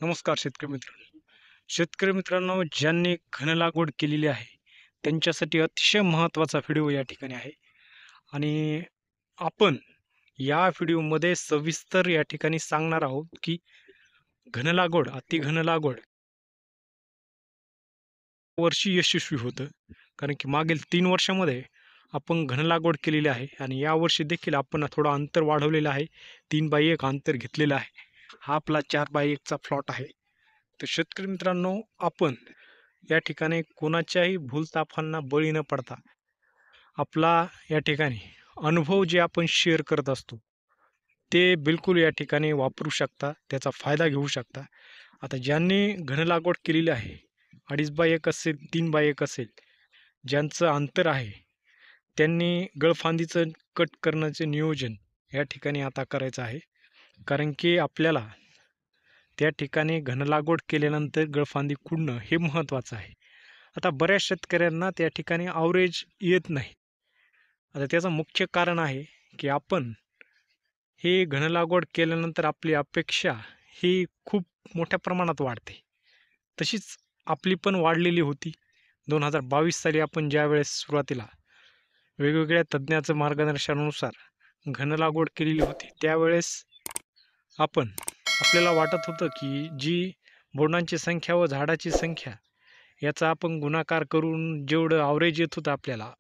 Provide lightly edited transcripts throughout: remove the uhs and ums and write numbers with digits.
नमस्कार शेतकरी मित्रांनो, ज्यांनी घन लागवड केलेली आहे त्यांच्यासाठी अतिशय महत्त्वाचा व्हिडिओ या ठिकाणी आहे. आणि आपण या व्हिडिओमध्ये सविस्तर या ठिकाणी सांगणार आहोत की घन लागवड, अतिघन लागवड वर्षी यशस्वी होतं. कारण की मागील 3 वर्षामध्ये आपण घन लागवड केलेली आहे आणि यावर्षी देखील आपण थोडं अंतर वाढवलेलं आहे. 3x1 अंतर घेतलेलं आहे. हा आपला 4x1चा प्लॉट आहे. तर शेतकरी मित्रांनो, आपण या ठिकाणी कोणाच्याही भूलथापांना बळी न पडता आपला या ठिकाणी अनुभव जे आपण शेअर करत असतो ते बिलकुल या ठिकाणी वापरू शकता, त्याचा फायदा घेऊ शकता. आता ज्यांनी घन लागवड केलेली आहे, 2.5x1 असेल, 3x1 असेल, ज्यांचं अंतर आहे त्यांनी गळफांदीचं कट करण्याचं नियोजन या ठिकाणी आता करायचं आहे. कारण की आपल्याला त्या ठिकाणी घन लागवड केल्यानंतर गळफांदी कुडणं हे महत्त्वाचं आहे. आता बऱ्याच शेतकऱ्यांना त्या ठिकाणी ॲव्हरेज येत नाही. आता त्याचं मुख्य कारण आहे की आपण हे घन लागवड केल्यानंतर आपली अपेक्षा ही खूप मोठ्या प्रमाणात वाढते. तशीच आपली पण वाढलेली होती. 2022 साली आपण ज्यावेळेस सुरुवातीला वेगवेगळ्या तज्ज्ञाचं मार्गदर्शनानुसार घन लागवड केलेली होती, त्यावेळेस आपल्याला वाटत होतं की जी बोंडांची संख्या व झाडाची संख्या याचा आपण गुणाकार करून जेवढं ॲव्हरेज येत होतं आपल्याला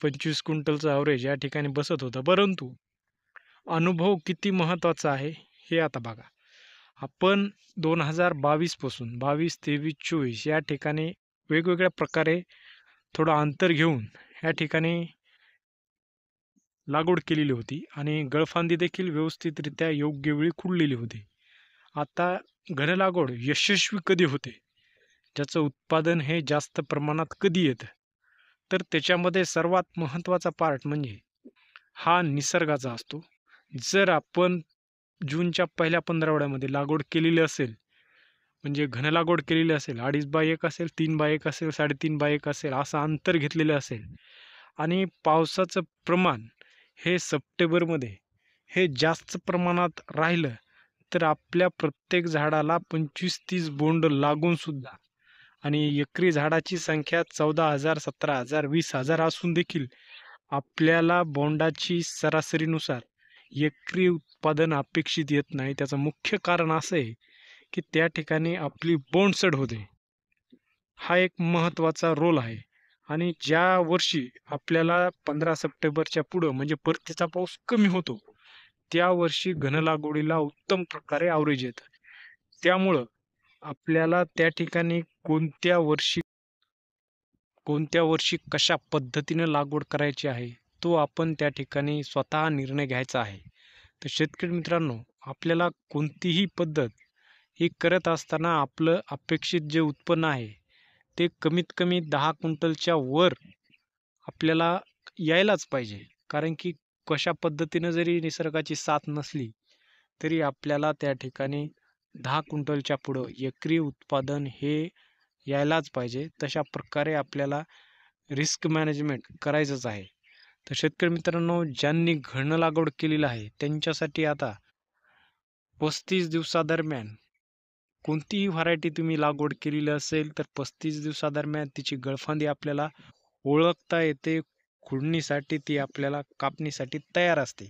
25 क्विंटलचं ॲव्हरेज या ठिकाणी बसत होतं. परंतु अनुभव किती महत्त्वाचा आहे हे आता बघा. आपण 2022 पासून 22, 23, 24 या ठिकाणी वेगवेगळ्या प्रकारे थोडं अंतर घेऊन या ठिकाणी लागवड केलेली होती आणि गळफांदी देखील व्यवस्थितरित्या योग्य वेळी खुडलेली होती. आता घन लागवड यशस्वी कधी होते, ज्याचं उत्पादन हे जास्त प्रमाणात कधी येतं, तर त्याच्यामध्ये सर्वात महत्त्वाचा पार्ट म्हणजे हा निसर्गाचा असतो. जर आपण जूनच्या पहिल्या 15 लागवड केलेली असेल, म्हणजे घन लागवड केलेली असेल, 2.5x1 असेल, 3x1 असेल, 3.5x1 असेल, असं अंतर घेतलेलं असेल आणि पावसाचं प्रमाण हे सप्टेंबरमध्ये हे जास्त प्रमाणात राहिलं, तर आपल्या प्रत्येक झाडाला 25-30 बोंड लागून सुद्धा आणि एकरी झाडाची संख्या 14,000, 17,000, 20,000 असून देखील आपल्याला बोंडाची सरासरीनुसार एकरी उत्पादन अपेक्षित येत नाही. त्याचं मुख्य कारण असं आहे की त्या ठिकाणी आपली बोंडसड होते. हा एक महत्त्वाचा रोल आहे. आणि ज्या वर्षी आपल्याला 15 सप्टेंबरच्या पुढं म्हणजे परतीचा पाऊस कमी होतो, त्या वर्षी घन लागवडीला उत्तम प्रकारे ॲव्हरेज येतं. त्यामुळं आपल्याला त्या ठिकाणी कोणत्या वर्षी कशा पद्धतीने लागवड करायची आहे, तो आपण त्या ठिकाणी स्वतः निर्णय घ्यायचा आहे. तर शेतकरी मित्रांनो, आपल्याला कोणतीही पद्धत ही करत असताना आपलं अपेक्षित जे उत्पन्न आहे ते कमीत कमी 10 क्विंटलच्या वर आपल्याला यायलाच पाहिजे. कारण की कशा पद्धतीनं जरी निसर्गाची साथ नसली तरी आपल्याला त्या ठिकाणी 10 क्विंटलच्या पुढं एकरी उत्पादन हे यायलाच पाहिजे. तशा प्रकारे आपल्याला रिस्क मॅनेजमेंट करायचंच आहे. तर शेतकरी मित्रांनो, ज्यांनी घन लागवड केलेली आहे त्यांच्यासाठी आता 35 दिवसादरम्यान कोणतीही व्हरायटी तुम्ही लागवड केलेली असेल तर 35 दिवसादरम्यान तिची गळफांदी आपल्याला ओळखता येते. खुडणीसाठी ती आपल्याला कापणीसाठी तयार असते.